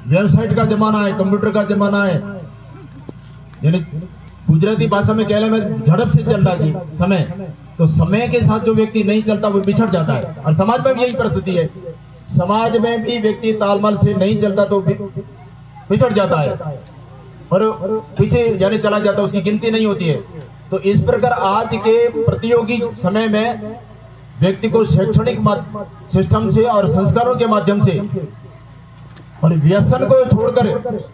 Website का जमाना है, कंप्यूटर का जमाना है, यानी गुजराती भाषा में कहने में झड़प से चल रहा है समय। तो समय के साथ जो व्यक्ति नहीं चलता वो बिछड़ जाता है, और समाज में भी यही परिस्थिति है। समाज में भी व्यक्ति तालमेल से नहीं चलता तो बिछड़ जाता है और पीछे यानी चला जाता है, उसकी गिनती नहीं होती है। तो इस प्रकार आज के प्रतियोगी समय में व्यक्ति को शैक्षणिक सिस्टम से और संस्कारों के माध्यम से और व्यसन को छोड़कर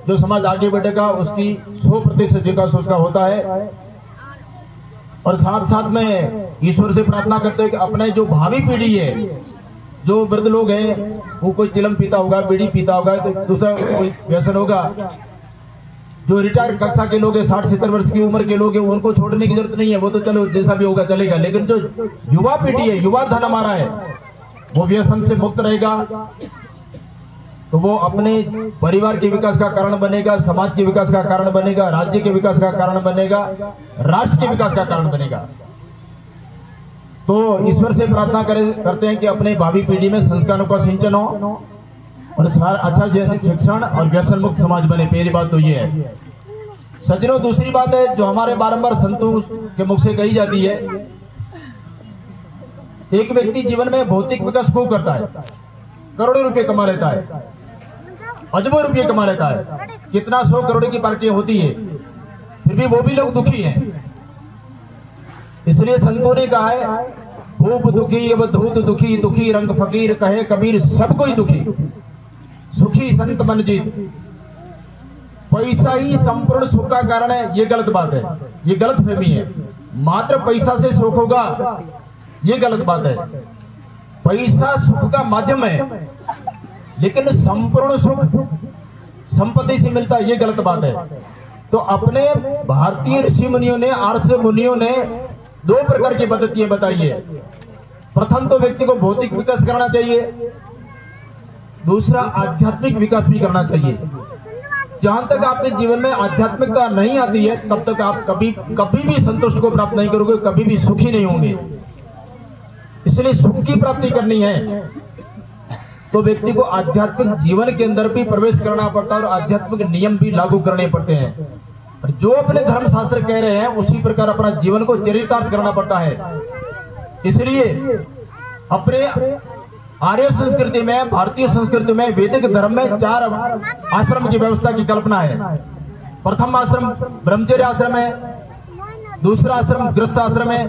जो समाज आगे बढ़ेगा उसकी 100% विकास उसका होता है। और साथ साथ में ईश्वर से प्रार्थना करते हैं कि अपने जो भावी पीढ़ी है, जो वृद्ध लोग हैं, वो कोई चिलम पीता होगा, बीड़ी पीता होगा, तो दूसरा कोई व्यसन होगा। जो रिटायर कक्षा के लोग हैं, 60-70 वर्ष की उम्र के लोग हैं, उनको छोड़ने की जरूरत नहीं है, वो तो चलो जैसा भी होगा चलेगा। लेकिन जो युवा पीढ़ी है, युवा धन हमारा है, वो व्यसन से मुक्त रहेगा तो वो अपने परिवार के विकास का कारण बनेगा, समाज के विकास का कारण बनेगा, राज्य के विकास का कारण बनेगा, राष्ट्र के विकास का कारण बनेगा। तो ईश्वर से प्रार्थना करते हैं कि अपने भावी पीढ़ी में संस्कारों का सिंचन हो और अच्छा शिक्षण और व्यसन मुक्त समाज बने। पहली बात तो ये है सज्जनों। दूसरी बात है जो हमारे बारंबार संतों के मुख से कही जाती है, एक व्यक्ति जीवन में भौतिक विकास खूब करता है, करोड़ों रुपए कमा लेता है, अजबों रुपये कमा लेता है, कितना 100 करोड़ की पार्टियां होती है, फिर भी वो भी लोग दुखी हैं। इसलिए संतों ने कहा है भूप दुखी अवधूत दुखी, दुखी रंग फकीर कहे कबीर सब कोई दुखी, सुखी संत मन जीत। पैसा ही संपूर्ण सुख का कारण है, ये गलत बात है, ये गलत फहमी है। मात्र पैसा से सुख होगा, ये गलत बात है। पैसा सुख का माध्यम है, लेकिन संपूर्ण सुख संपत्ति से मिलता है, ये गलत बात है। तो अपने भारतीय ऋषि मुनियों ने, आर्ष मुनियों ने 2 प्रकार की पद्धतियां बताई है। प्रथम तो व्यक्ति को भौतिक विकास करना चाहिए, दूसरा आध्यात्मिक विकास भी करना चाहिए। जहां तक आपके जीवन में आध्यात्मिकता नहीं आती है तब तक आप कभी भी संतोष को प्राप्त नहीं करोगे, कभी भी सुखी नहीं होंगे। इसलिए सुख की प्राप्ति करनी है तो व्यक्ति को आध्यात्मिक जीवन के अंदर भी प्रवेश करना पड़ता है और आध्यात्मिक नियम भी लागू करने पड़ते हैं। और जो अपने धर्म शास्त्र कह रहे हैं उसी प्रकार अपना जीवन को चरितार्थ करना पड़ता है। इसलिए अपने आर्य संस्कृति में, भारतीय संस्कृति में, वैदिक धर्म में 4 आश्रम की व्यवस्था की कल्पना है। प्रथम आश्रम ब्रह्मचर्य आश्रम है, दूसरा आश्रम गृहस्थ आश्रम है,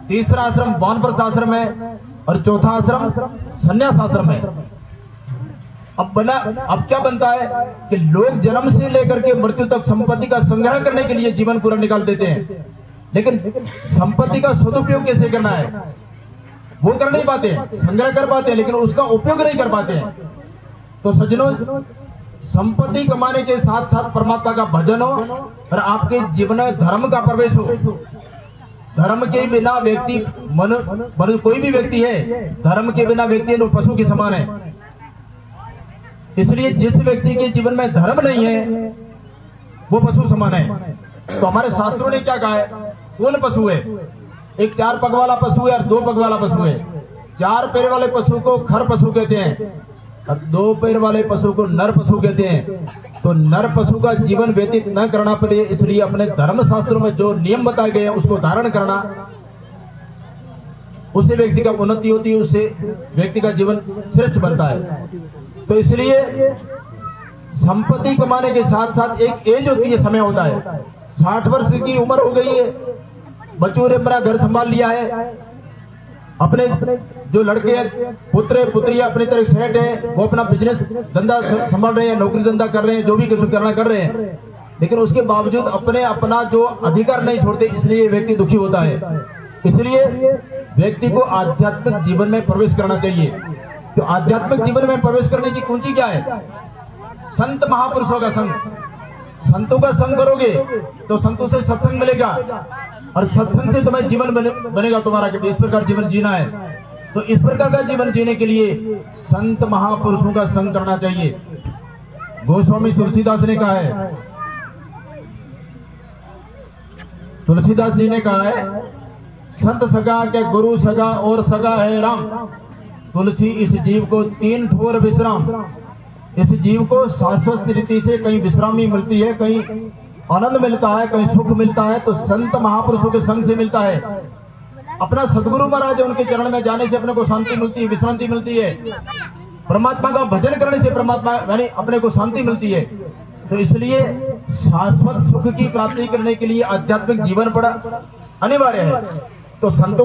तीसरा आश्रम वानप्रस्थ आश्रम है और चौथा आश्रम संन्यास आश्रम है। अब क्या बनता है कि लोग जन्म से लेकर के मृत्यु तक संपत्ति का संग्रह करने के लिए जीवन पूरा निकाल देते हैं, लेकिन संपत्ति का सदुपयोग कैसे करना है वो कर नहीं पाते हैं। संग्रह कर पाते हैं लेकिन उसका उपयोग नहीं कर पाते हैं। तो सज्जनों, संपत्ति कमाने के साथ साथ परमात्मा का भजन हो और आपके जीवन में धर्म का प्रवेश हो। धर्म के बिना व्यक्ति कोई भी व्यक्ति है, धर्म के बिना व्यक्ति पशु के समान है। इसलिए जिस व्यक्ति के जीवन में धर्म नहीं है वो पशु समान है। तो हमारे शास्त्रों ने क्या कहा है, कौन पशु है? एक 4 पग वाला पशु है और 2 पग वाला पशु है। 4 पैर वाले पशु को खर पशु कहते हैं और 2 पैर वाले पशु को नर पशु कहते हैं। तो नर पशु का जीवन व्यतीत न करना पड़े, इसलिए अपने धर्म शास्त्रों में जो नियम बताए गए हैं उसको धारण करना, उससे व्यक्ति का उन्नति होती है, उससे व्यक्ति का जीवन श्रेष्ठ बनता है। तो इसलिए संपत्ति कमाने के साथ साथ एक एज होती है, समय होता है। 60 वर्ष की उम्र हो गई है, बच्चों ने अपना घर संभाल लिया है, अपने जो लड़के पुत्र पुत्रियां अपनी तरह सेट है, वो अपना बिजनेस धंधा संभाल रहे हैं, नौकरी धंधा कर रहे हैं, जो भी कुछ करना कर रहे हैं, लेकिन उसके बावजूद अपना जो अधिकार नहीं छोड़ते, इसलिए व्यक्ति दुखी होता है। इसलिए व्यक्ति को आध्यात्मिक जीवन में प्रवेश करना चाहिए। तो आध्यात्मिक जीवन में प्रवेश करने की कुंजी क्या है? संत महापुरुषों का संग। संतों का संग करोगे तो संतों से सत्संग मिलेगा और सत्संग से तुम्हें जीवन बनेगा तुम्हारा कि इस प्रकार जीवन जीना है। तो इस प्रकार का जीवन जीने के लिए संत महापुरुषों का संग करना चाहिए। गोस्वामी तुलसीदास ने कहा है, तुलसीदास जी ने कहा है, संत सगा के गुरु सगा और सगा है राम, तुलसी इस जीव को 3 ठोर विश्राम। इस जीव को शाश्वत रीति से कहीं विश्रामी मिलती है, कहीं आनंद मिलता है, कहीं सुख मिलता है तो संत महापुरुषों के संग से मिलता है। अपना सदगुरु महाराज उनके चरण में जाने से अपने को शांति मिलती है, विश्रांति मिलती है। परमात्मा का भजन करने से परमात्मा यानी अपने को शांति मिलती है। तो इसलिए शाश्वत सुख की प्राप्ति करने के लिए आध्यात्मिक जीवन बड़ा अनिवार्य है। तो संतों